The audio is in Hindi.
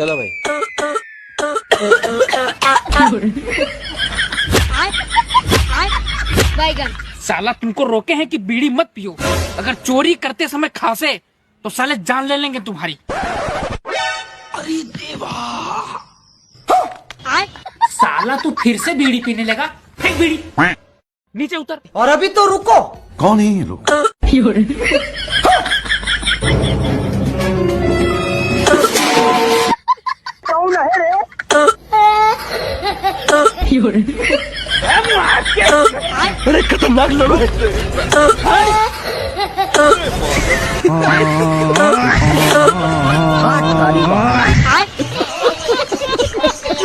चलो भाई। बैगन। साला तुमको रोके हैं कि बीड़ी मत पियो, अगर चोरी करते समय खांसे तो साले जान ले लेंगे तुम्हारी। अरे देवा, साला तू फिर से बीड़ी पीने लगा, फेंक बीड़ी नीचे उतर। और अभी तो रुको। कौन है ये लोग? कौन है रे? अरे खतरनाक लोग हैं।